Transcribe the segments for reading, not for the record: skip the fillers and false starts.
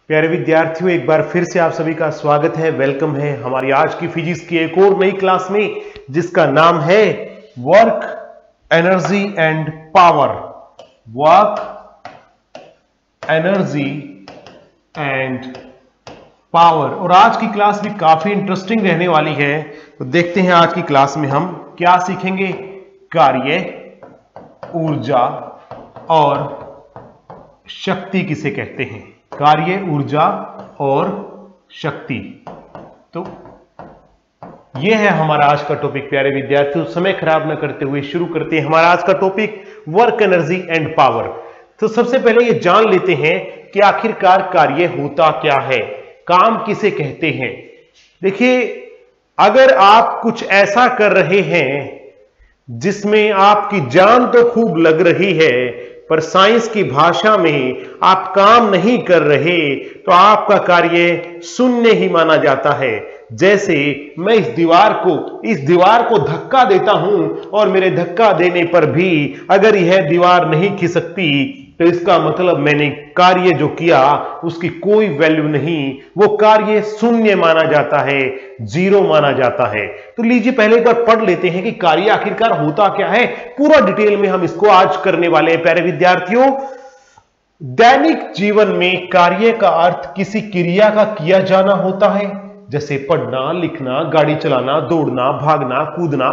प्यारे विद्यार्थियों, एक बार फिर से आप सभी का स्वागत है, वेलकम है हमारी आज की फिजिक्स की एक और नई क्लास में, जिसका नाम है work, energy and power. Work, energy and power. और आज की क्लास भी काफी इंटरेस्टिंग रहने वाली है। तो देखते हैं आज की क्लास में हम क्या सीखेंगे। कार्य, ऊर्जा और शक्ति किसे कहते हैं। कार्य, ऊर्जा और शक्ति। तो यह है हमारा आज का टॉपिक। प्यारे विद्यार्थियों, समय खराब न करते हुए शुरू करते हैं हमारा आज का topic, work, energy and power. तो सबसे पहले ये जान लेते हैं कि आखिरकार कार्य होता क्या है, काम किसे कहते हैं। देखिए, अगर आप कुछ ऐसा कर रहे हैं जिसमें आपकी जान तो खूब लग रही है, पर साइंस की भाषा में आप काम नहीं कर रहे, तो आपका कार्य शून्य ही माना जाता है। जैसे मैं इस दीवार को धक्का देता हूं और मेरे धक्का देने पर भी अगर यह दीवार नहीं खिसकती, तो इसका मतलब मैंने कार्य जो किया उसकी कोई वैल्यू नहीं, वो कार्य शून्य माना जाता है, जीरो माना जाता है। तो लीजिए पहले एक बार पढ़ लेते हैं कि कार्य आखिरकार होता क्या है। पूरा डिटेल में हम इसको आज करने वाले हैं। प्यारे विद्यार्थियों, दैनिक जीवन में कार्य का अर्थ किसी क्रिया का किया जाना होता है, जैसे पढ़ना, लिखना, गाड़ी चलाना, दौड़ना, भागना, कूदना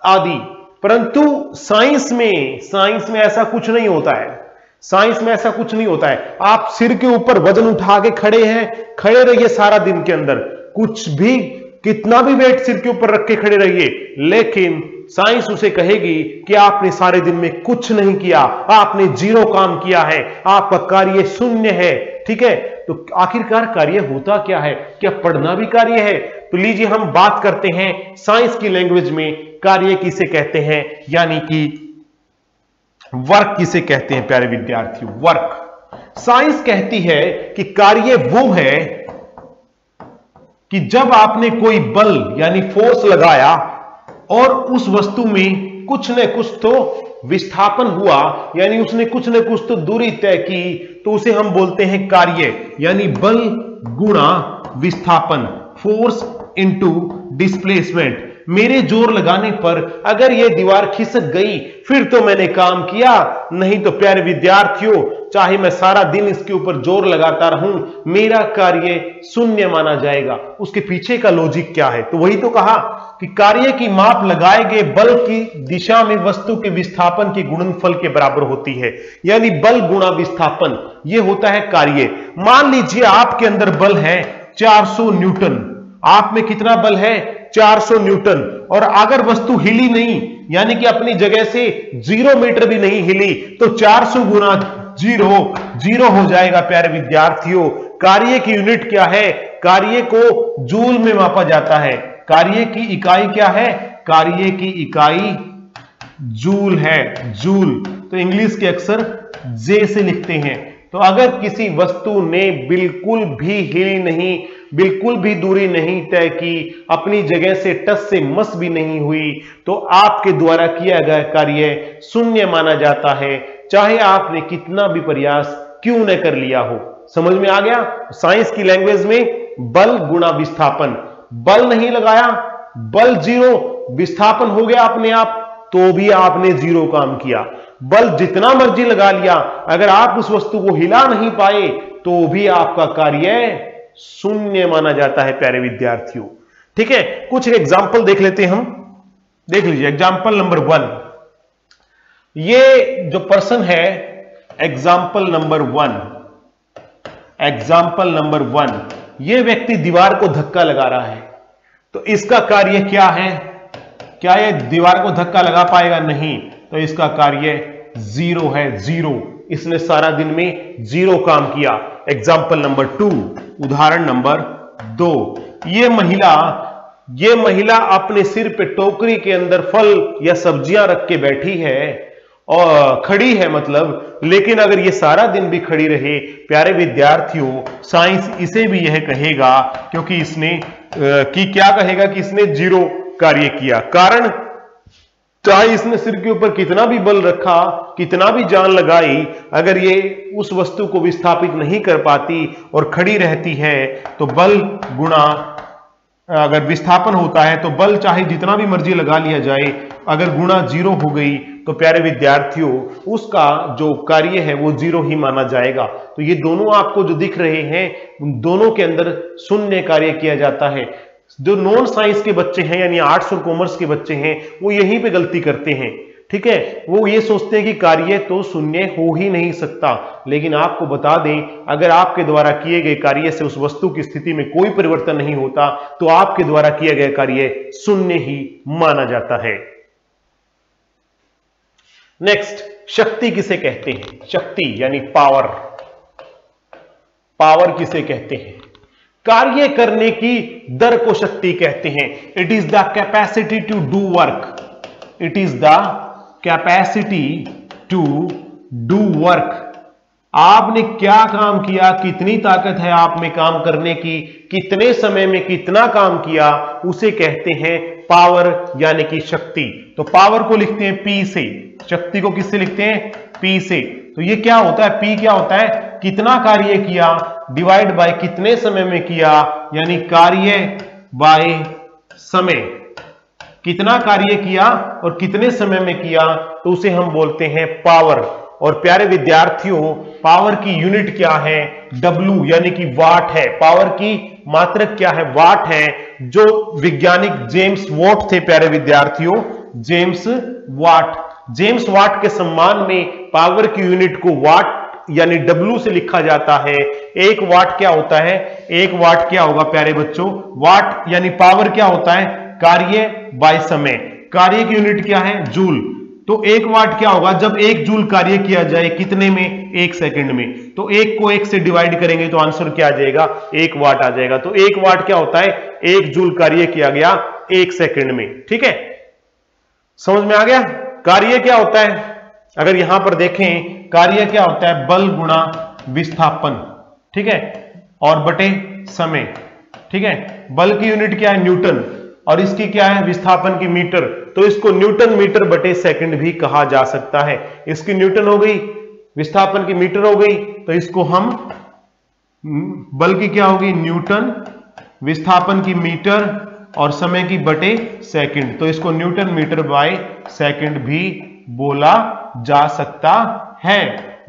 आदि। परंतु साइंस में ऐसा कुछ नहीं होता है। साइंस में ऐसा कुछ नहीं होता है। आप सिर के ऊपर वजन उठा के खड़े हैं, खड़े रहिए सारा दिन के अंदर, कुछ भी, कितना भी वेट सिर के ऊपर रख के खड़े रहिए, लेकिन साइंस उसे कहेगी कि आपने सारे दिन में कुछ नहीं किया, आपने जीरो काम किया है, आपका कार्य शून्य है। ठीक है, तो आखिरकार कार्य होता क्या है? क्या पढ़ना भी कार्य है? तो लीजिए हम बात करते हैं साइंस की लैंग्वेज में कार्य किसे कहते हैं, यानी कि वर्क किसे कहते हैं। प्यारे विद्यार्थियों, वर्क, साइंस कहती है कि कार्य वो है कि जब आपने कोई बल यानी फोर्स लगाया और उस वस्तु में कुछ न कुछ तो विस्थापन हुआ, यानी उसने कुछ न कुछ तो दूरी तय की, तो उसे हम बोलते हैं कार्य, यानी बल गुणा विस्थापन, फोर्स इनटू डिस्प्लेसमेंट। मेरे जोर लगाने पर अगर यह दीवार खिसक गई, फिर तो मैंने काम किया, नहीं तो प्यारे विद्यार्थियों, चाहे मैं सारा दिन इसके ऊपर जोर लगाता रहूं, मेरा कार्य शून्य माना जाएगा। उसके पीछे का लॉजिक क्या है? तो वही तो कहा कि कार्य की माप लगाए गए बल की दिशा में वस्तु के विस्थापन के गुणनफल के बराबर होती है, यानी बल गुणा विस्थापन, यह होता है कार्य। मान लीजिए आपके अंदर बल है 400 न्यूटन, आप में कितना बल है? 400 न्यूटन। और अगर वस्तु हिली नहीं, यानी कि अपनी जगह से 0 मीटर भी नहीं हिली, तो 400 गुना जीरो हो जाएगा। प्यारे विद्यार्थियों, कार्य की यूनिट क्या है? कार्य को जूल में मापा जाता है। कार्य की इकाई क्या है? कार्य की इकाई जूल है, जूल। तो इंग्लिश के अक्षर जे से लिखते हैं। तो अगर किसी वस्तु ने बिल्कुल भी हिली नहीं, बिल्कुल भी दूरी नहीं तय की, अपनी जगह से टस से मस भी नहीं हुई, तो आपके द्वारा किया गया कार्य शून्य माना जाता है, चाहे आपने कितना भी प्रयास क्यों न कर लिया हो। समझ में आ गया? साइंस की लैंग्वेज में बल गुणा विस्थापन, बल नहीं लगाया, बल जीरो, विस्थापन हो गया अपने आप, तो भी आपने जीरो काम किया। बल जितना मर्जी लगा लिया, अगर आप उस वस्तु को हिला नहीं पाए, तो भी आपका कार्य शून्य माना जाता है। प्यारे विद्यार्थियों, ठीक है, कुछ एग्जाम्पल देख लेते हैं हम। देख लीजिए एग्जाम्पल नंबर 1। ये जो पर्सन है, एग्जाम्पल नंबर 1, ये व्यक्ति दीवार को धक्का लगा रहा है। तो इसका कार्य क्या है? क्या ये दीवार को धक्का लगा पाएगा? नहीं। तो इसका कार्य जीरो है, जीरो। इसने सारा दिन में जीरो काम किया। एग्जाम्पल नंबर 2, उदाहरण नंबर 2। ये महिला अपने सिर पे टोकरी के अंदर फल या सब्जियां रख के बैठी है और खड़ी है मतलब, लेकिन अगर ये सारा दिन भी खड़ी रहे, प्यारे विद्यार्थियों, साइंस इसे भी यह कहेगा, क्योंकि इसने क्या कहेगा कि इसने जीरो कार्य किया। कारण चाहे इसने सिर के ऊपर कितना भी बल रखा, कितना भी जान लगाई, अगर ये उस वस्तु को विस्थापित नहीं कर पाती और खड़ी रहती है तो बल गुणा, अगर विस्थापन होता है तो बल चाहे जितना भी मर्जी लगा लिया जाए, अगर गुणा 0 हो गई तो प्यारे विद्यार्थियों उसका जो कार्य है वो 0 ही माना जाएगा। तो ये दोनों आपको जो दिख रहे हैं उन दोनों के अंदर शून्य कार्य किया जाता है। जो नॉन साइंस के बच्चे हैं यानी आर्ट्स और कॉमर्स के बच्चे हैं वो यहीं पे गलती करते हैं, ठीक है। वो ये सोचते हैं कि कार्य तो शून्य हो ही नहीं सकता, लेकिन आपको बता दें अगर आपके द्वारा किए गए कार्य से उस वस्तु की स्थिति में कोई परिवर्तन नहीं होता तो आपके द्वारा किया गया कार्य शून्य ही माना जाता है। नेक्स्ट, शक्ति किसे कहते हैं? शक्ति यानी पावर। पावर किसे कहते हैं? कार्य करने की दर को शक्ति कहते हैं। It is the capacity to do work. It is the capacity to do work. आपने क्या काम किया, कितनी ताकत है आप में काम करने की, कितने समय में कितना काम किया, उसे कहते हैं पावर यानी कि शक्ति। तो पावर को लिखते हैं P से, शक्ति को किससे लिखते हैं? P से। तो ये क्या होता है? P क्या होता है? कितना कार्य किया डिवाइड बाय कितने समय में किया, यानी कार्य बाय समय। कितना कार्य किया और कितने समय में किया तो उसे हम बोलते हैं पावर। और प्यारे विद्यार्थियों पावर की यूनिट क्या है? W यानी कि वाट है। पावर की मात्रक क्या है? वाट है। जो वैज्ञानिक जेम्स वाट थे प्यारे विद्यार्थियों, जेम्स वाट, जेम्स वाट के सम्मान में पावर की यूनिट को वाट यानी W से लिखा जाता है। एक वाट क्या होता है? एक वाट क्या होगा प्यारे बच्चों? वाट यानी पावर क्या होता है? कार्य बाय समय। कार्य की यूनिट क्या है? जूल। तो एक वाट क्या होगा? जब एक जूल कार्य किया जाए कितने में? 1 सेकंड में। तो 1 को 1 से डिवाइड करेंगे तो आंसर क्या आ जाएगा? 1 वाट आ जाएगा। तो 1 वाट क्या होता है? 1 जूल कार्य किया गया 1 सेकंड में। ठीक है, समझ में आ गया? कार्य क्या होता है? अगर यहां पर देखें कार्य क्या होता है? बल गुणा विस्थापन, ठीक है, और बटे समय। ठीक है, बल की यूनिट क्या है? न्यूटन, और इसकी क्या है? विस्थापन की मीटर। तो इसको न्यूटन मीटर बटे सेकंड भी कहा जा सकता है। इसकी न्यूटन हो गई, विस्थापन की मीटर हो गई, तो इसको हम बल की क्या होगी? न्यूटन, विस्थापन की मीटर और समय की बटे सेकंड, तो इसको न्यूटन मीटर बाय सेकंड भी बोला जा सकता है।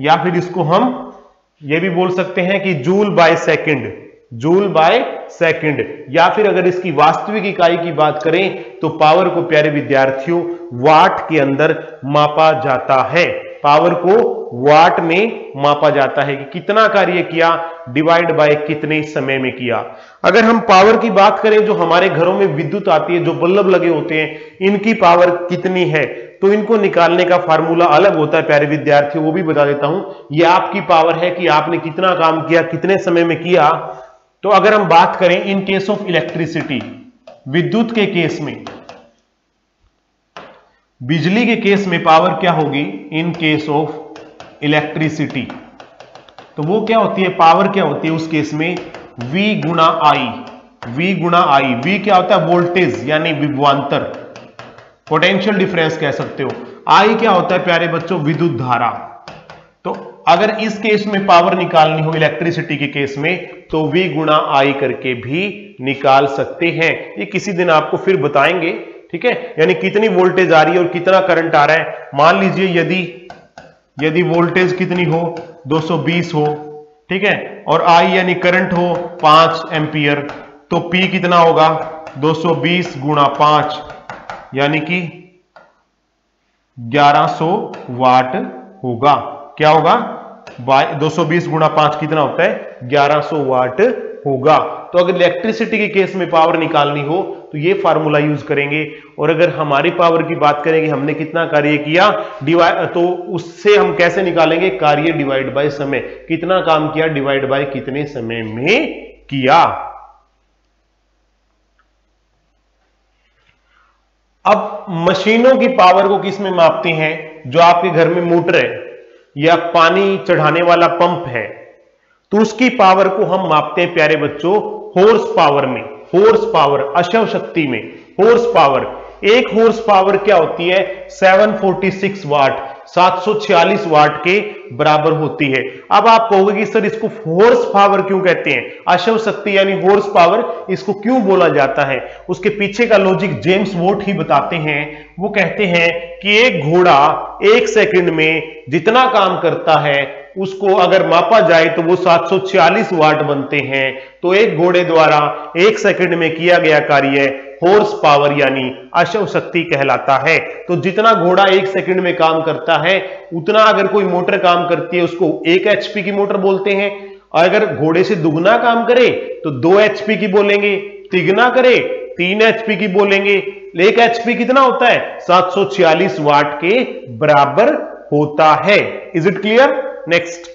या फिर इसको हम ये भी बोल सकते हैं कि joule by second, joule by second. या फिर अगर इसकी वास्तविक इकाई की बात करें तो पावर को प्यारे विद्यार्थियों वाट के अंदर मापा जाता है। पावर को वाट में मापा जाता है कि कितना कार्य किया डिवाइड बाय कितने समय में किया। अगर हम पावर की बात करें, जो हमारे घरों में विद्युत आती है, जो बल्ब लगे होते हैं, इनकी पावर कितनी है, तो इनको निकालने का फार्मूला अलग होता है प्यारे विद्यार्थियों, वो भी बता देता हूं। ये आपकी पावर है कि आपने कितना काम किया, कितने समय में किया। तो अगर हम बात करें इन केस ऑफ इलेक्ट्रिसिटी, विद्युत के केस में, बिजली के केस में पावर क्या होगी? इन केस ऑफ इलेक्ट्रिसिटी, तो वो क्या होती है? पावर क्या होती है उस केस में? V गुणा आई। V गुणा आई। V क्या होता है? वोल्टेज यानी विभवांतर, पोटेंशियल डिफरेंस कह सकते हो। I क्या होता है प्यारे बच्चों? विद्युत धारा। तो अगर इस केस में पावर निकालनी हो इलेक्ट्रिसिटी के केस में तो V गुणा आई करके भी निकाल सकते हैं। ये किसी दिन आपको फिर बताएंगे, ठीक है, यानी कितनी वोल्टेज आ रही है और कितना करंट आ रहा है। मान लीजिए यदि वोल्टेज कितनी हो? 220 हो, ठीक है, और I यानी करंट हो 5 एम्पियर, तो P कितना होगा? 220 गुणा 5 यानी कि 1100 वाट होगा। क्या होगा? 220 गुणा 5 कितना होता है? 1100 वाट होगा। तो अगर इलेक्ट्रिसिटी के केस में पावर निकालनी हो तो ये फार्मूला यूज करेंगे। और अगर हमारी पावर की बात करेंगे, हमने कितना कार्य किया डिवाइड, तो उससे हम कैसे निकालेंगे? कार्य डिवाइड बाय समय। कितना काम किया डिवाइड बाय कितने समय में किया। अब मशीनों की पावर को किस में मापते हैं? जो आपके घर में मोटर है या पानी चढ़ाने वाला पंप है, तो उसकी पावर को हम मापते हैं प्यारे बच्चों हॉर्स पावर में। हॉर्स पावर, अश्व शक्ति में हॉर्स पावर। एक हॉर्स पावर क्या होती है? 746 वाट, 746 वाट के बराबर होती है। अब आप कहोगे कि सर इसको हॉर्स पावर क्यों कहते हैं, अश्व शक्ति यानी हॉर्स पावर इसको क्यों बोला जाता है? उसके पीछे का लॉजिक जेम्स वॉट ही बताते हैं। वो कहते हैं कि एक घोड़ा 1 सेकंड में जितना काम करता है उसको अगर मापा जाए तो वो 746 वाट बनते हैं। तो एक घोड़े द्वारा 1 सेकंड में किया गया कार्य हॉर्स पावर यानी अश्व शक्ति कहलाता है। तो जितना घोड़ा 1 सेकंड में काम करता है उतना अगर कोई मोटर काम करती है उसको 1 एचपी की मोटर बोलते हैं। अगर घोड़े से दुगना काम करे तो 2 एचपी की बोलेंगे, तिगना करे 3 एचपी की बोलेंगे। 1 एचपी कितना होता है? 746 वाट के बराबर होता है। Is it clear? Next,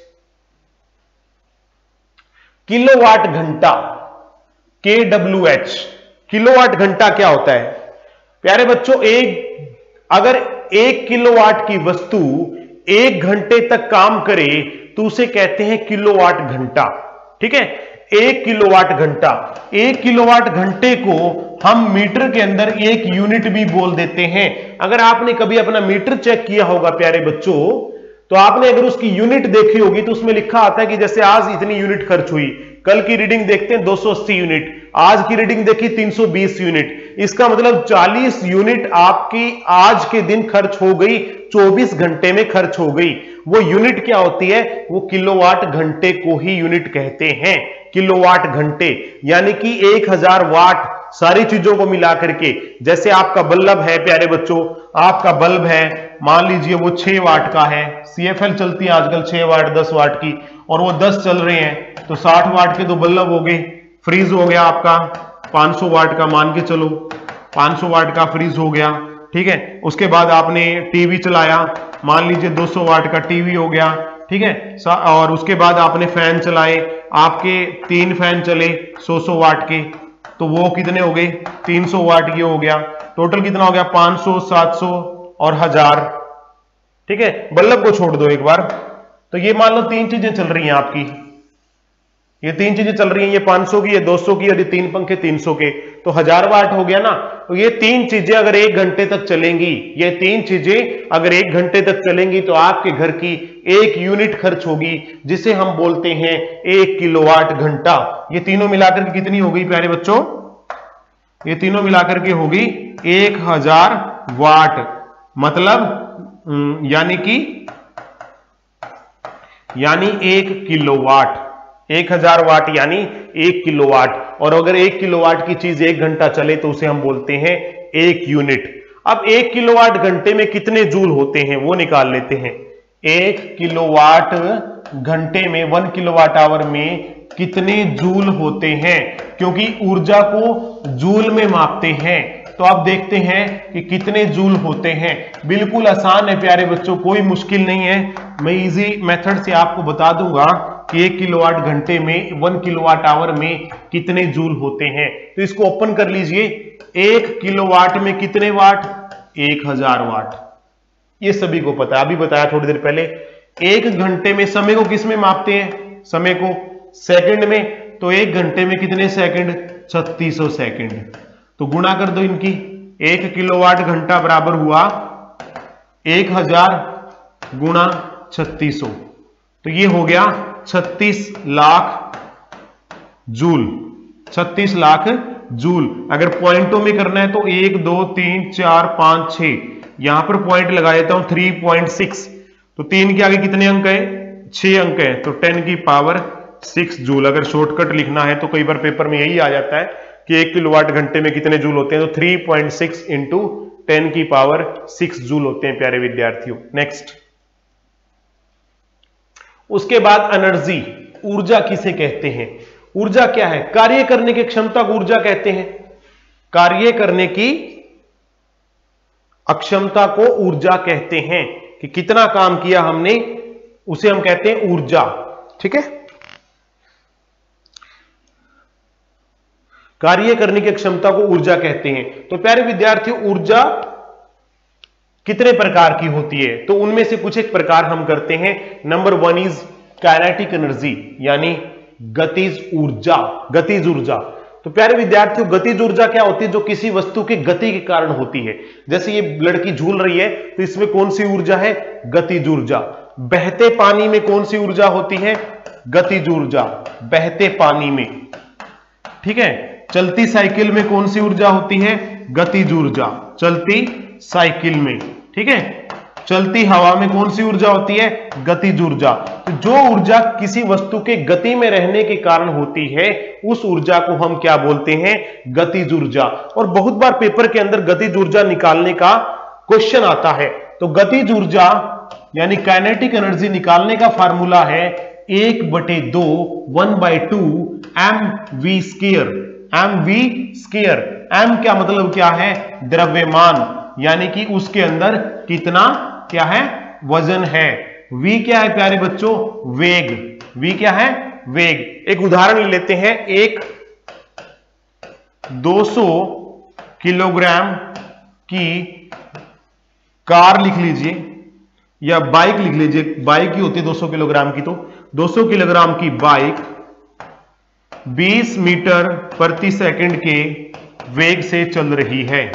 kilowatt घंटा, KWH। किलोवाट घंटा क्या होता है प्यारे बच्चों? अगर 1 किलोवाट की वस्तु 1 घंटे तक काम करे तो उसे कहते हैं किलोवाट घंटा। ठीक है, 1 किलोवाट घंटा। 1 किलोवाट घंटे को हम मीटर के अंदर 1 यूनिट भी बोल देते हैं। अगर आपने कभी अपना मीटर चेक किया होगा प्यारे बच्चों, तो आपने अगर उसकी यूनिट देखी होगी तो उसमें लिखा आता है कि जैसे आज इतनी यूनिट खर्च हुई, कल की रीडिंग देखते हैं 280 यूनिट, आज की रीडिंग देखी 320 यूनिट। इसका मतलब 40 यूनिट आपकी आज के दिन खर्च हो गई, 24 घंटे में खर्च हो गई। वो यूनिट क्या होती है? वो किलोवाट घंटे को ही यूनिट कहते हैं। किलोवाट घंटे यानी कि 1000 वाट सारी चीजों को मिला करके। जैसे आपका बल्ब है प्यारे बच्चों, आपका बल्ब है, मान लीजिए वो 6 वाट का है, CFL चलती है आजकल 6 वाट 10 वाट की, और वो 10 चल रहे हैं तो 60 वाट के 2 बल्ब हो गए। फ्रीज हो गया आपका 500 वाट का, मान के चलो 500 वाट का फ्रीज हो गया। ठीक है, उसके बाद आपने टीवी चलाया, मान लीजिए 200 वाट का टीवी हो गया। ठीक है, और उसके बाद आपने फैन चलाए, आपके 3 फैन चले 100 वाट के, तो वो कितने हो गए? 300 वाट की हो गया। टोटल कितना हो गया? 500, 700 और 1000। ठीक है, बल्ब को छोड़ दो एक बार। तो ये मान लो 3 चीजें चल रही हैं आपकी, ये 3 चीजें चल रही हैं, ये 500 की, ये 200 की, यदि 3 पंखे 300 के, तो 1000 वाट हो गया ना। तो ये 3 चीजें अगर 1 घंटे तक चलेंगी, ये 3 चीजें अगर 1 घंटे तक चलेंगी तो आपके घर की 1 यूनिट खर्च होगी, जिसे हम बोलते हैं 1 किलोवाट घंटा। ये तीनों मिलाकर के कितनी हो गई प्यारे बच्चों? ये तीनों मिलाकर के होगी 1000 वाट, मतलब यानी 1 किलोवाट। 1000 वाट यानी 1 किलोवाट। और अगर 1 किलोवाट की चीज 1 घंटा चले तो उसे हम बोलते हैं 1 यूनिट। अब 1 किलोवाट घंटे में कितने जूल होते हैं वो निकाल लेते हैं। 1 किलोवाट घंटे में 1 किलोवाट आवर में कितने जूल होते हैं, क्योंकि ऊर्जा को जूल में मापते हैं। तो आप देखते हैं कि कितने जूल होते हैं। बिल्कुल आसान है प्यारे बच्चों, कोई मुश्किल नहीं है। मैं इजी मेथड से आपको बता दूंगा कि 1 किलोवाट घंटे में 1 किलोवाट आवर में कितने जूल होते हैं। तो इसको ओपन कर लीजिए। 1 किलोवाट में कितने वाट? 1000 वाट। ये सभी को पता है, अभी बताया थोड़ी देर पहले। 1 घंटे में समय को किस में मापते हैं? समय को सेकंड में। तो 1 घंटे में कितने सेकंड? 3600 सेकंड। तो गुणा कर दो इनकी। 1 किलोवाट घंटा बराबर हुआ 1000 गुणा 3600, तो ये हो गया 36 लाख जूल। 36 लाख जूल। अगर पॉइंटों में करना है तो 1 2 3 4 5 6, यहां पर पॉइंट लगा देता हूं 3.6। तो 3 के आगे कितने अंक है? 6 अंक है, तो 10 की पावर 6 जूल। अगर शॉर्टकट लिखना है तो कई बार पेपर में यही आ जाता है कि 1 किलोवाट घंटे में कितने जूल होते हैं, तो 3.6 इंटू 10 की पावर 6 जूल होते हैं प्यारे विद्यार्थियों। नेक्स्ट, उसके बाद एनर्जी, ऊर्जा किसे कहते हैं? ऊर्जा क्या है? कार्य करने की क्षमता को ऊर्जा कहते हैं। कार्य करने की अक्षमता को ऊर्जा कहते हैं, कि कितना काम किया हमने उसे हम कहते हैं ऊर्जा। ठीक है, कार्य करने की क्षमता को ऊर्जा कहते हैं। तो प्यारे विद्यार्थियों, ऊर्जा कितने प्रकार की होती है? तो उनमें से कुछ एक प्रकार हम करते हैं। नंबर 1 इज काइनेटिक एनर्जी, यानी गतिज ऊर्जा। गतिज ऊर्जा तो प्यारे विद्यार्थियों, गतिज ऊर्जा क्या होती है? जो किसी वस्तु की गति के कारण होती है। जैसे ये लड़की झूल रही है तो इसमें कौन सी ऊर्जा है? गतिज ऊर्जा। बहते पानी में कौन सी ऊर्जा होती है? गतिज ऊर्जा, बहते पानी में। ठीक है। चलती साइकिल में कौन सी ऊर्जा होती है? गतिज ऊर्जा, चलती साइकिल में। ठीक है। चलती हवा में कौन सी ऊर्जा होती है? गतिज ऊर्जा। तो जो ऊर्जा किसी वस्तु के गति में रहने के कारण होती है उस ऊर्जा को हम क्या बोलते हैं? गतिज ऊर्जा। और बहुत बार पेपर के अंदर गतिज ऊर्जा निकालने का क्वेश्चन आता है। तो गतिज ऊर्जा यानी काइनेटिक एनर्जी निकालने का फार्मूला है 1/2 1/2 mv square. mv square, m क्या मतलब क्या है? द्रव्यमान, यानी कि उसके अंदर कितना क्या है? वजन है। v क्या है प्यारे बच्चों? वेग। v क्या है? वेग। एक उदाहरण ले लेते हैं। एक 200 किलोग्राम की कार लिख लीजिए या बाइक लिख लीजिए। बाइक ही होती है 200 किलोग्राम की। तो 200 किलोग्राम की बाइक 20 मीटर प्रति सेकंड के वेग से चल रही है।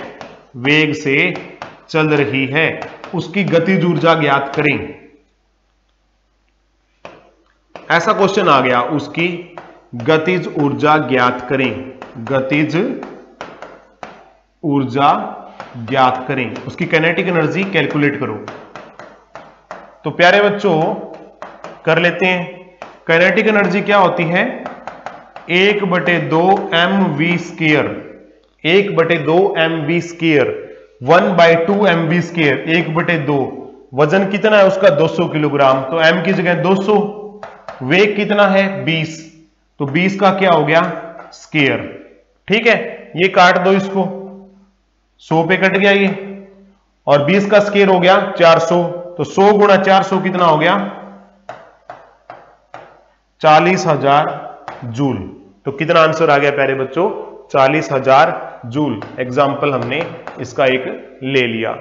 वेग से चल रही है। उसकी गतिज ऊर्जा ज्ञात करें। ऐसा क्वेश्चन आ गया, उसकी गतिज ऊर्जा ज्ञात करें। गतिज ऊर्जा ज्ञात करें, उसकी काइनेटिक एनर्जी कैलकुलेट करो। तो प्यारे बच्चों कर लेते हैं। काइनेटिक एनर्जी क्या होती है? 1/2 mv square. 1/2 mv square, 1/2 mv square, 1/2। वजन कितना है उसका? 200 किलोग्राम। तो m की जगह 200। वेग कितना है? 20। तो 20 का क्या हो गया? स्क्वायर। ठीक है। ये काट दो इसको, 100 पे कट गया ये, और 20 का स्क्वायर हो गया 400। तो 100 गुणा 400 कितना हो गया? 40,000 जूल। तो कितना आंसर आ गया प्यारे बच्चों? 40,000 जूल। एग्जाम्पल हमने इसका एक ले लिया।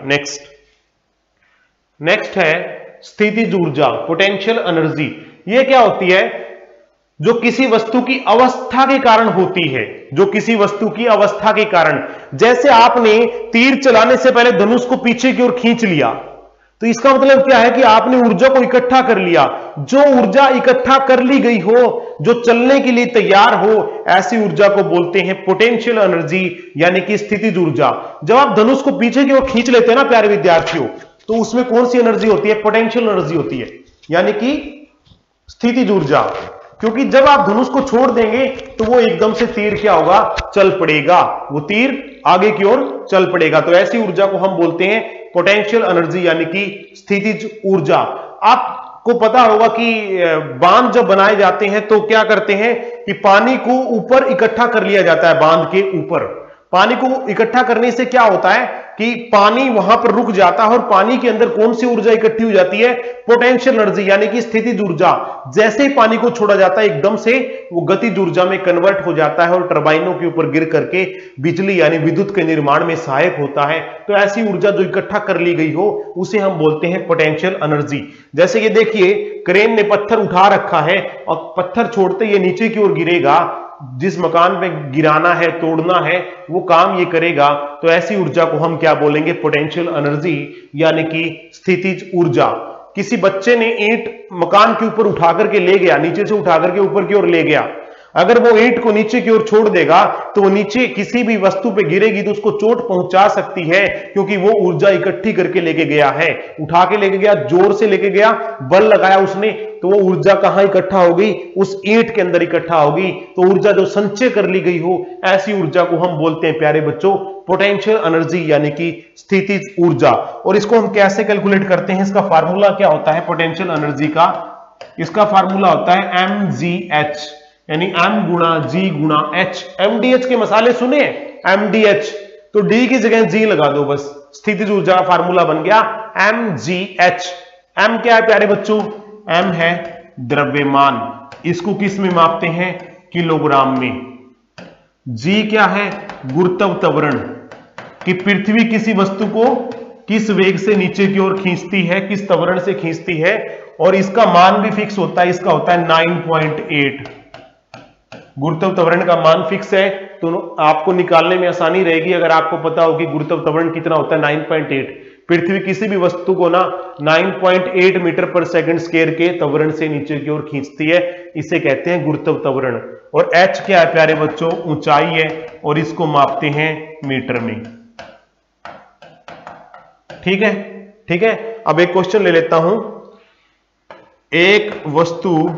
नेक्स्ट है स्थितिज ऊर्जा, पोटेंशियल एनर्जी। ये क्या होती है? जो किसी वस्तु की अवस्था के कारण होती है। जो किसी वस्तु की अवस्था के कारण, जैसे आपने तीर चलाने से पहले धनुष को पीछे की ओर खींच लिया, तो इसका मतलब क्या है कि आपने ऊर्जा को इकट्ठा कर लिया। जो ऊर्जा इकट्ठा कर ली गई हो, जो चलने के लिए तैयार हो, ऐसी ऊर्जा को बोलते हैं पोटेंशियल एनर्जी यानी कि स्थितिज ऊर्जा। जब आप धनुष को पीछे की ओर खींच लेते हैं ना प्यारे विद्यार्थियों, तो उसमें कौन सी एनर्जी होती है? पोटेंशियल एनर्जी होती है, यानी कि स्थितिज ऊर्जा। क्योंकि जब आप धनुष को छोड़ देंगे तो वो एकदम से तीर क्या होगा? चल पड़ेगा। वो तीर आगे की ओर चल पड़ेगा। तो ऐसी ऊर्जा को हम बोलते हैं पोटेंशियल एनर्जी यानी कि स्थितिज ऊर्जा। आपको पता होगा कि बांध जब बनाए जाते हैं तो क्या करते हैं कि पानी को ऊपर इकट्ठा कर लिया जाता है। बांध के ऊपर पानी को इकट्ठा करने से क्या होता है कि पानी वहां पर रुक जाता है और पानी के अंदर कौन सी ऊर्जा इकट्ठी हो जाती है? पोटेंशियल एनर्जी यानी कि स्थितिज ऊर्जा। जैसे ही पानी को छोड़ा जाता है एकदम से वो गतिज ऊर्जा में कन्वर्ट हो जाता है और टरबाइनों के ऊपर गिर करके बिजली यानी विद्युत के निर्माण में सहायक होता है। तो ऐसी ऊर्जा जो इकट्ठा कर ली गई हो उसे हम बोलते हैं पोटेंशियल एनर्जी। जैसे ये देखिए, क्रेन ने पत्थर उठा रखा है और पत्थर छोड़ते ये नीचे की ओर गिरेगा। जिस मकान पे गिराना है, तोड़ना है, वो काम ये करेगा। तो ऐसी ऊर्जा को हम क्या बोलेंगे? पोटेंशियल एनर्जी यानी कि स्थितिज ऊर्जा। किसी बच्चे ने ईंट मकान के ऊपर उठा करके ले गया, नीचे से उठा करके ऊपर की ओर ले गया। अगर वो ईंट को नीचे की ओर छोड़ देगा तो वो नीचे किसी भी वस्तु पे गिरेगी तो उसको चोट पहुंचा सकती है, क्योंकि वो ऊर्जा इकट्ठी करके लेके गया है। उठा के लेके गया, जोर से लेके गया, बल लगाया उसने, तो वो ऊर्जा कहां इकट्ठा होगी? उस ईंट के अंदर इकट्ठा होगी। तो ऊर्जा जो संचय कर ली गई हो, ऐसी ऊर्जा को हम बोलते हैं प्यारे बच्चों पोटेंशियल एनर्जी यानी कि स्थितिज ऊर्जा। और इसको हम कैसे कैलकुलेट करते हैं? इसका फार्मूला क्या होता है पोटेंशियल एनर्जी का? इसका फार्मूला होता है mgh यानी m गुणा g गुणा h। mdh के मसाले सुने? mdh, तो d की जगह g लगा दो बस। स्थितिज ऊर्जा का फार्मूला बन गया mgh। m क्या है प्यारे बच्चों? m है द्रव्यमान। इसको किस में मापते हैं? किलोग्राम में। g क्या है? गुरुत्व त्वरण, कि पृथ्वी किसी वस्तु को किस वेग से नीचे की ओर खींचती है, किस त्वरण से खींचती है। और इसका मान भी फिक्स होता है, इसका होता है 9.8। गुरुत्व त्वरण का मान फिक्स है तो आपको निकालने में आसानी रहेगी अगर आपको पता हो कि गुरुत्व त्वरण कितना होता है 9.8। पृथ्वी किसी भी वस्तु को ना 9.8 मीटर पर सेकंड स्क्वायर के त्वरण से नीचे की ओर खींचती है, इसे कहते हैं गुरुत्व त्वरण। और h क्या है प्यारे बच्चों? ऊंचाई है और इसको मापते हैं मीटर में। ठीक है, ठीक है। अब एक क्वेश्चन ले लेता हूं। एक वस्तु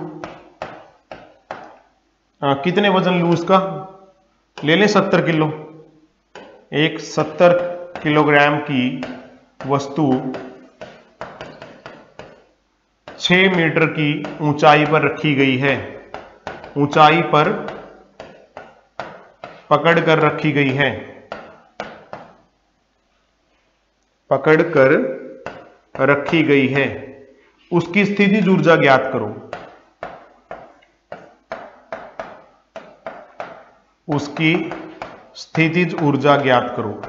कितने वजन लूं उसका? ले लें 70 किलो। एक 70 किलोग्राम की वस्तु 6 मीटर की ऊंचाई पर रखी गई है, ऊंचाई पर पकड़ कर रखी गई है, पकड़ कर रखी गई है। उसकी स्थितिज ऊर्जा ज्ञात करो। उसकी स्थितिज ऊर्जा ज्ञात करो।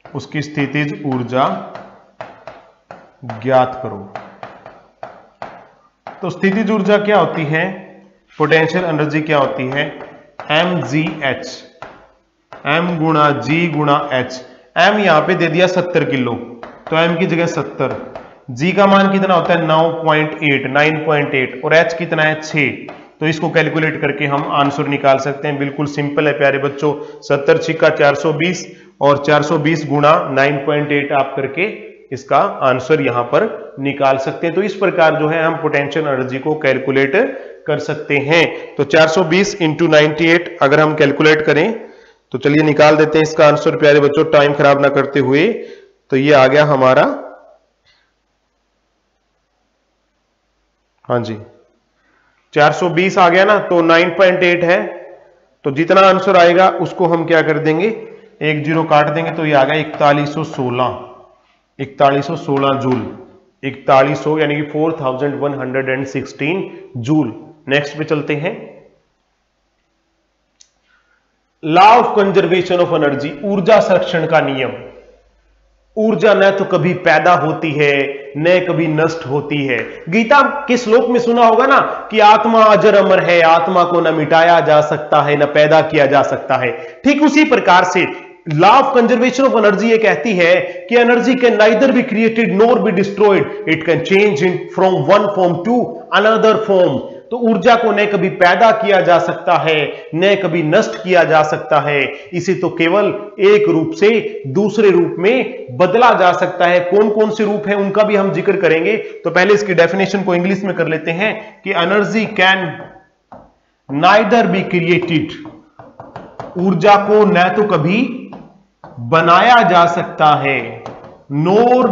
उसकी स्थितिज ऊर्जा ज्ञात करो। तो स्थितिज ऊर्जा क्या होती है? पोटेंशियल एनर्जी क्या होती है? mgh, m गुणा g गुणा h। m यहां पे दे दिया 70 किलो, तो m की जगह 70। g का मान कितना होता है? 9.8 और h कितना है? 6। तो इसको कैलकुलेट करके हम आंसर निकाल सकते हैं। बिल्कुल सिंपल है प्यारे बच्चों। 70 छिक्का 420 और 420 गुणा 9.8 आप करके इसका आंसर यहां पर निकाल सकते हैं। तो इस प्रकार जो है हम पोटेंशियल एनर्जी को कैलकुलेट कर सकते हैं। तो 420 इंटू 98 अगर हम कैलकुलेट करें तो चलिए निकाल देते हैं इसका आंसर प्यारे बच्चों, टाइम खराब ना करते हुए। तो ये आ गया हमारा, हाँ जी 420 आ गया ना, तो 9.8 है, तो जितना आंसर आएगा उसको हम क्या कर देंगे? एक जीरो काट देंगे, तो ये आ गया 4116 जूल। 4100 यानी कि 4116 जूल। नेक्स्ट पे चलते हैं। Law of conservation of energy, ऊर्जा संरक्षण का नियम। ऊर्जा न तो कभी पैदा होती है न कभी नष्ट होती है। गीता के श्लोक में सुना होगा ना कि आत्मा अजर अमर है, आत्मा को न मिटाया जा सकता है न पैदा किया जा सकता है। ठीक उसी प्रकार से law of conservation of energy ये कहती है कि energy can neither be created nor be destroyed, it can change in from one form to another form. तो ऊर्जा को न कभी पैदा किया जा सकता है न कभी नष्ट किया जा सकता है, इसे तो केवल एक रूप से दूसरे रूप में बदला जा सकता है। कौन कौन से रूप हैं उनका भी हम जिक्र करेंगे। तो पहले इसकी डेफिनेशन को इंग्लिश में कर लेते हैं कि energy can neither be created, ऊर्जा को न तो कभी बनाया जा सकता है, नोर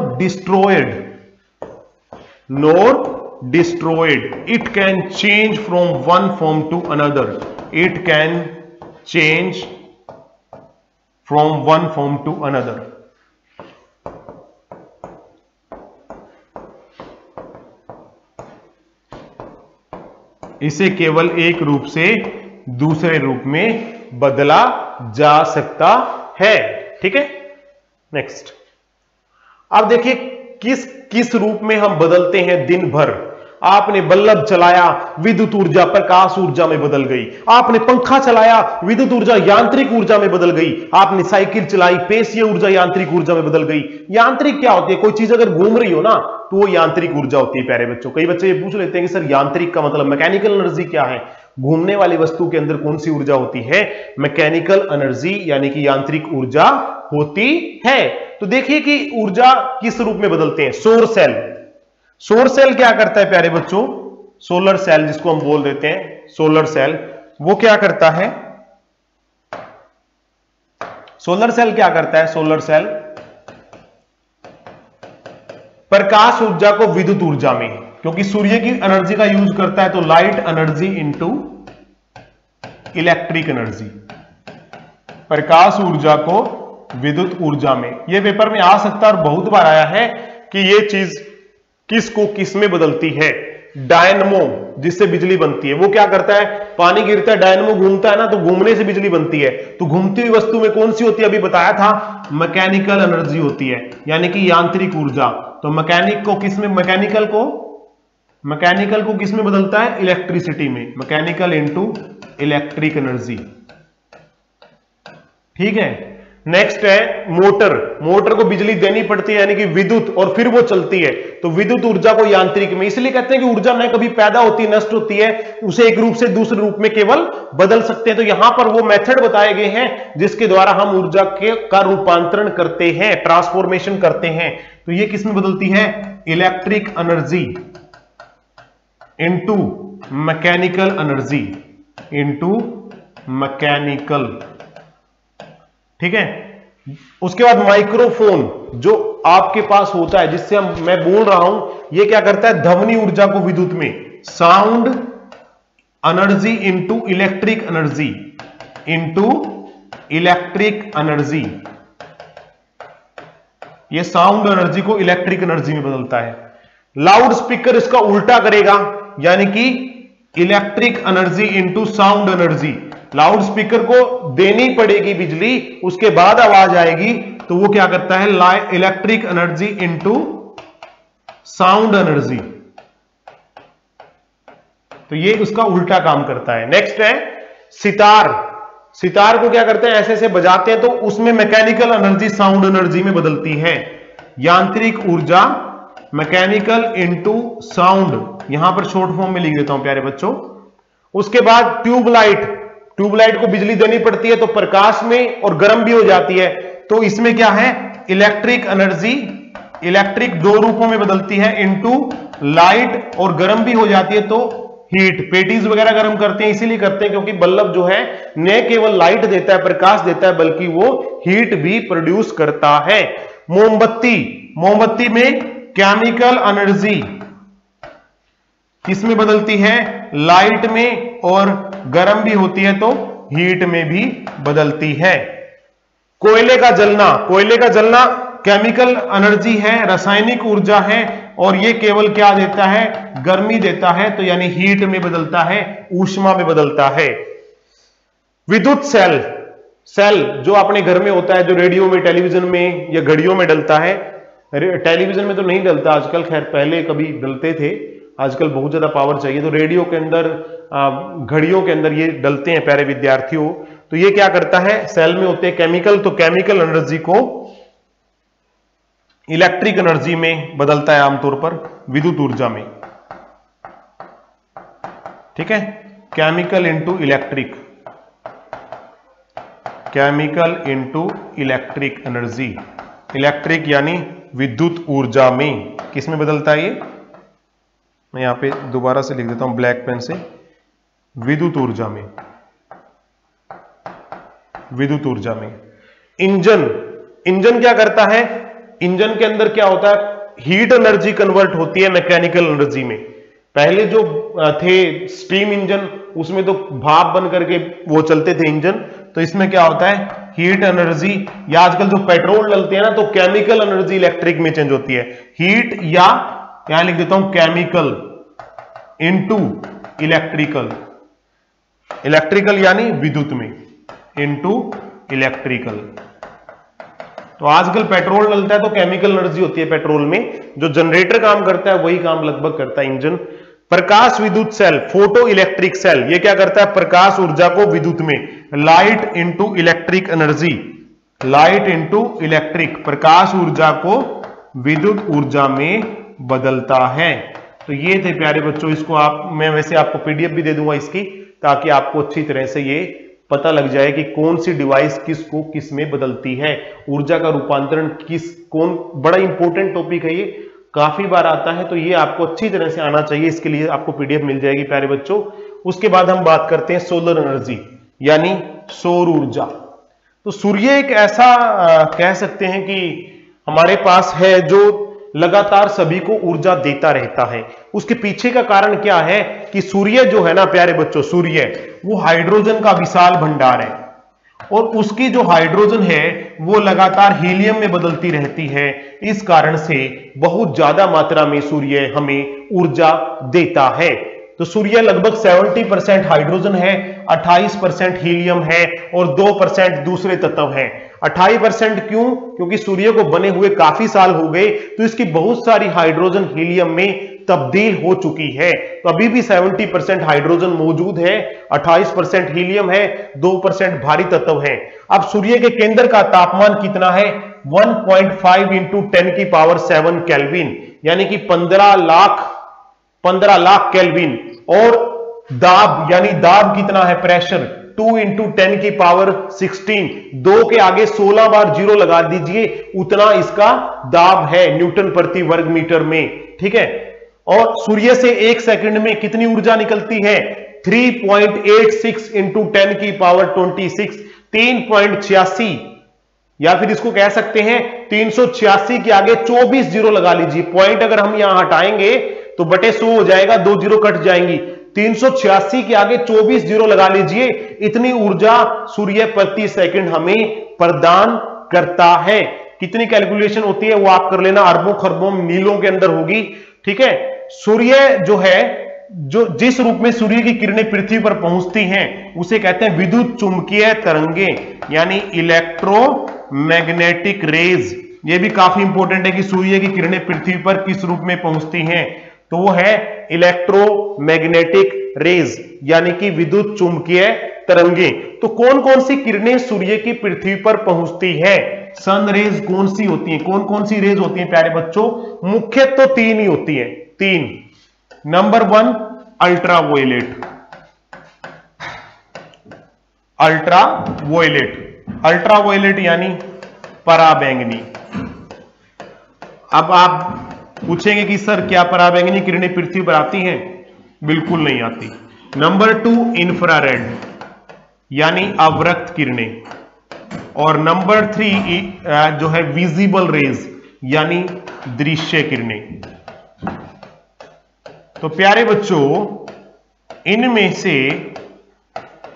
destroyed, it can change from one form to another, it can change from one form to another। इसे केवल एक रूप से दूसरे रूप में बदला जा सकता है। ठीक है, नेक्स्ट। अब देखिए किस रूप में हम बदलते हैं दिन भर। आपने बल्ब चलाया, विद्युत ऊर्जा प्रकाश ऊर्जा में बदल गई। आपने पंखा चलाया, विद्युत ऊर्जा यांत्रिक ऊर्जा में बदल गई। आपने साइकिल चलाई, पेशीय ऊर्जा यांत्रिक ऊर्जा में बदल गई। यांत्रिक क्या होती है? कोई चीज अगर घूम रही हो ना तो वो यांत्रिक ऊर्जा होती है प्यारे बच्चों। कई बच्चे ये पूछ लेते हैं कि सर यांत्रिक का मतलब मैकेनिकल एनर्जी क्या है? घूमने वाली वस्तु के अंदर कौन सी ऊर्जा होती है? मैकेनिकल एनर्जी यानी कि यांत्रिक ऊर्जा होती है। तो देखिए कि ऊर्जा किस रूप में बदलते हैं। सौर सेल क्या करता है प्यारे बच्चों? सोलर सेल जिसको हम बोल देते हैं सोलर सेल, वो क्या करता है? सोलर सेल क्या करता है? सोलर सेल प्रकाश ऊर्जा को विद्युत ऊर्जा में, क्योंकि सूर्य की एनर्जी का यूज करता है, तो light energy into electric energy, प्रकाश ऊर्जा को विद्युत ऊर्जा में। यह पेपर में आ सकता है और बहुत बार आया है कि यह चीज किसको किस में बदलती है। डायनमो जिससे बिजली बनती है, वो क्या करता है? पानी गिरता है, डायनमो घूमता है ना, तो घूमने से बिजली बनती है। तो घूमती हुई वस्तु में कौन सी होती है? अभी बताया था मैकेनिकल एनर्जी होती है, यानी कि यांत्रिक ऊर्जा। तो मैकेनिक को किस में? मैकेनिकल को मैकेनिकल को किस में बदलता है? इलेक्ट्रिसिटी में। Mechanical into electric energy. ठीक है। नेक्स्ट है मोटर। मोटर को बिजली देनी पड़ती है यानी कि विद्युत, और फिर वो चलती है। तो विद्युत ऊर्जा को यांत्रिक में, इसलिए कहते हैं कि ऊर्जा न कभी पैदा होती नष्ट होती है, उसे एक रूप से दूसरे रूप में केवल बदल सकते हैं। तो यहां पर वो मेथड बताए गए हैं जिसके द्वारा हम ऊर्जा का रूपांतरण करते हैं, ट्रांसफॉर्मेशन करते हैं। तो ये किसमें बदलती है? Electric energy into mechanical energy into mechanical. ठीक है। उसके बाद माइक्रोफोन जो आपके पास होता है, जिससे मैं बोल रहा हूं, ये क्या करता है? ध्वनि ऊर्जा को विद्युत में, sound energy into electric energy into electric energy. ये साउंड एनर्जी को इलेक्ट्रिक एनर्जी में बदलता है। लाउड स्पीकर इसका उल्टा करेगा, यानी कि electric energy into sound energy. Loud speaker को देनी पड़ेगी बिजली, उसके बाद आवाज आएगी, तो वो क्या करता है? Electric energy into sound energy. तो ये उसका उल्टा काम करता है। नेक्स्ट है सितार। सितार को क्या करते हैं? ऐसे ऐसे बजाते हैं, तो उसमें मैकेनिकल एनर्जी साउंड एनर्जी में बदलती है। यांत्रिक ऊर्जा मैकेनिकल इंटू साउंड, यहां पर शॉर्ट फॉर्म में लिख देता हूं प्यारे बच्चों। उसके बाद ट्यूबलाइट। ट्यूबलाइट को बिजली देनी पड़ती है तो प्रकाश में और गर्म भी हो जाती है, तो इसमें क्या है? इलेक्ट्रिक एनर्जी, इलेक्ट्रिक दो रूपों में बदलती है, इंटू लाइट, और गर्म भी हो जाती है तो हीट। पेटीज वगैरह गर्म करते हैं, इसीलिए करते हैं क्योंकि बल्ब जो है न केवल लाइट देता है, प्रकाश देता है, बल्कि वो हीट भी प्रोड्यूस करता है। मोमबत्ती। मोमबत्ती में केमिकल एनर्जी किसमें बदलती है? लाइट में, और गर्म भी होती है तो हीट में भी बदलती है। कोयले का जलना। कोयले का जलना केमिकल एनर्जी है, रासायनिक ऊर्जा है, और ये केवल क्या देता है? गर्मी देता है, तो यानी हीट में बदलता है, ऊष्मा में बदलता है। विद्युत सेल। सेल जो अपने घर में होता है, जो रेडियो में, टेलीविजन में या घड़ियों में डलता है। टेलीविजन में तो नहीं डलता आजकल, खैर पहले कभी डलते थे, आजकल बहुत ज्यादा पावर चाहिए, तो रेडियो के अंदर, घड़ियों के अंदर ये डलते हैं प्यारे विद्यार्थियों। तो ये क्या करता है? सेल में होते हैं केमिकल, तो केमिकल एनर्जी को इलेक्ट्रिक एनर्जी में बदलता है आमतौर पर, विद्युत ऊर्जा में। ठीक है। Chemical into electric, chemical into electric energy. Electric यानी विद्युत ऊर्जा में किस में बदलता है? ये मैं यहां पे दोबारा से लिख देता हूं ब्लैक पेन से, विद्युत ऊर्जा में, विद्युत ऊर्जा में। इंजन। इंजन क्या करता है? इंजन के अंदर क्या होता है? हीट एनर्जी कन्वर्ट होती है मैकेनिकल एनर्जी में। पहले जो थे स्टीम इंजन, उसमें तो भाप बन करके वो चलते थे इंजन, तो इसमें क्या होता है? हीट एनर्जी, या आजकल जो पेट्रोल डलते हैं ना, तो केमिकल एनर्जी इलेक्ट्रिक में चेंज होती है। हीट, या यहां लिख देता हूं केमिकल इंटू इलेक्ट्रिकल। इलेक्ट्रिकल यानी विद्युत में, इंटू इलेक्ट्रिकल। तो आजकल पेट्रोल डलता है तो केमिकल एनर्जी होती है पेट्रोल में, जो जनरेटर काम करता है वही काम लगभग करता है इंजन। प्रकाश विद्युत सेल, फोटो इलेक्ट्रिक सेल, ये क्या करता है? प्रकाश ऊर्जा को विद्युत में, light into electric energy, light into electric, प्रकाश ऊर्जा को विद्युत ऊर्जा में बदलता है। तो ये थे प्यारे बच्चों, इसको मैं वैसे आपको पीडीएफ भी दे दूंगा इसकी, ताकि आपको अच्छी तरह से ये पता लग जाए कि कौन सी डिवाइस किसको किस में बदलती है, ऊर्जा का रूपांतरण बड़ा इंपॉर्टेंट टॉपिक है ये, काफी बार आता है, तो ये आपको अच्छी तरह से आना चाहिए। इसके लिए आपको पीडीएफ मिल जाएगी प्यारे बच्चों। उसके बाद हम बात करते हैं सोलर एनर्जी, यानी सौर ऊर्जा। तो सूर्य एक ऐसा कह सकते हैं कि हमारे पास है जो लगातार सभी को ऊर्जा देता रहता है। उसके पीछे का कारण क्या है कि सूर्य जो है ना प्यारे बच्चों, सूर्य वो हाइड्रोजन का विशाल भंडार है, और उसकी जो हाइड्रोजन है वो लगातार हीलियम में बदलती रहती है। इस कारण से बहुत ज्यादा मात्रा में सूर्य हमें ऊर्जा देता है। तो सूर्य लगभग 70% हाइड्रोजन है, 28% हीलियम है, और 2% दूसरे तत्व हैं। 28% क्यों? क्योंकि सूर्य को बने हुए काफी साल हो गए, तो इसकी बहुत सारी हाइड्रोजन हीलियम में तब्दील हो चुकी है। तो अभी भी 70% हाइड्रोजन मौजूद है, 28% हीलियम है, 2% भारी तत्व है। अब सूर्य के केंद्र का तापमान कितना है? 1.5 इंटू 10 की पावर 7 केल्विन, यानी कि 15 लाख केल्विन। और दाब, यानी दाब कितना है? प्रेशर 2 इंटू 10 की पावर 16, 2 के आगे 16 बार जीरो लगा दीजिए, उतना इसका दाब है न्यूटन प्रति वर्ग मीटर में। ठीक है। और सूर्य से 1 सेकंड में कितनी ऊर्जा निकलती है? 3.86 इंटू 10 की पावर 26, 3.86, या फिर इसको कह सकते हैं 386 के आगे 24 जीरो लगा लीजिए। पॉइंट अगर हम यहां हटाएंगे तो बटे 100 हो जाएगा, 2 जीरो कट जाएंगी। 386 के आगे 24 जीरो लगा लीजिए, इतनी ऊर्जा सूर्य प्रति सेकंड हमें प्रदान करता है। कितनी कैलकुलेशन होती है वो आप कर लेना, अरबों खरबों मीलों के अंदर होगी। ठीक है। सूर्य जो है, जो जिस रूप में सूर्य की किरणें पृथ्वी पर पहुंचती हैं उसे कहते हैं विद्युत चुंबकीय तरंगे, यानी इलेक्ट्रोमैग्नेटिक रेज। ये भी काफी इंपॉर्टेंट है कि सूर्य की किरणें पृथ्वी पर किस रूप में पहुंचती हैं, तो वो है इलेक्ट्रोमैग्नेटिक रेज, यानी कि विद्युत चुंबकीय तरंगे। तो कौन कौन सी किरणें सूर्य की पृथ्वी पर पहुंचती है? सन रेज कौन सी होती है? कौन कौन सी रेज होती है प्यारे बच्चों? मुख्य तो 3 ही होती है, 3। नंबर 1 अल्ट्रावायलेट, अल्ट्रावायलेट यानी पराबैंगनी। अब आप पूछेंगे कि सर क्या पराबैंगनी किरणें पृथ्वी पर आती हैं? बिल्कुल नहीं आती। नंबर 2 इंफ्रारेड यानी अवरक्त किरणें। और नंबर 3 जो है विजिबल रेज यानी दृश्य किरणें। तो प्यारे बच्चों, इनमें से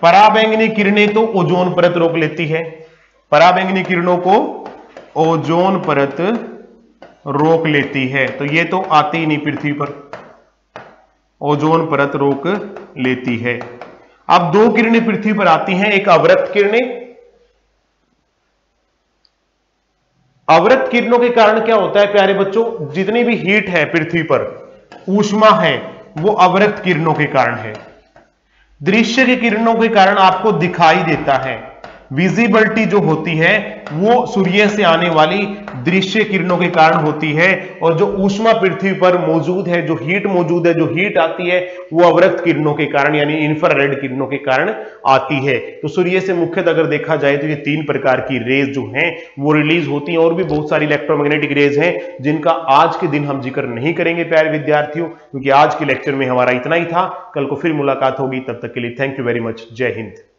पराबैंगनी किरणें तो ओजोन परत रोक लेती है, पराबैंगनी किरणों को ओजोन परत रोक लेती है, तो ये तो आती ही नहीं पृथ्वी पर, ओजोन परत रोक लेती है। अब 2 किरणें पृथ्वी पर आती हैं, एक अवरक्त किरणें। अवरक्त किरणों के कारण क्या होता है प्यारे बच्चों? जितनी भी हीट है पृथ्वी पर, ऊष्मा है, वो अवरक्त किरणों के कारण है। दृश्य की किरणों के कारण आपको दिखाई देता है। विजिबिलिटी जो होती है वो सूर्य से आने वाली दृश्य किरणों के कारण होती है, और जो ऊष्मा पृथ्वी पर मौजूद है, जो हीट मौजूद है, जो हीट आती है, वो अवरक्त किरणों के कारण यानी इंफ्रारेड किरणों के कारण आती है। तो सूर्य से मुख्यतः अगर देखा जाए तो ये 3 प्रकार की रेज जो हैं वो रिलीज होती हैं, और भी बहुत सारी इलेक्ट्रोमैग्नेटिक रेज हैं जिनका आज के दिन हम जिक्र नहीं करेंगे प्यारे विद्यार्थियों, क्योंकि आज के लेक्चर में हमारा इतना ही था। कल को फिर मुलाकात होगी, तब तक के लिए थैंक यू वेरी मच। जय हिंद।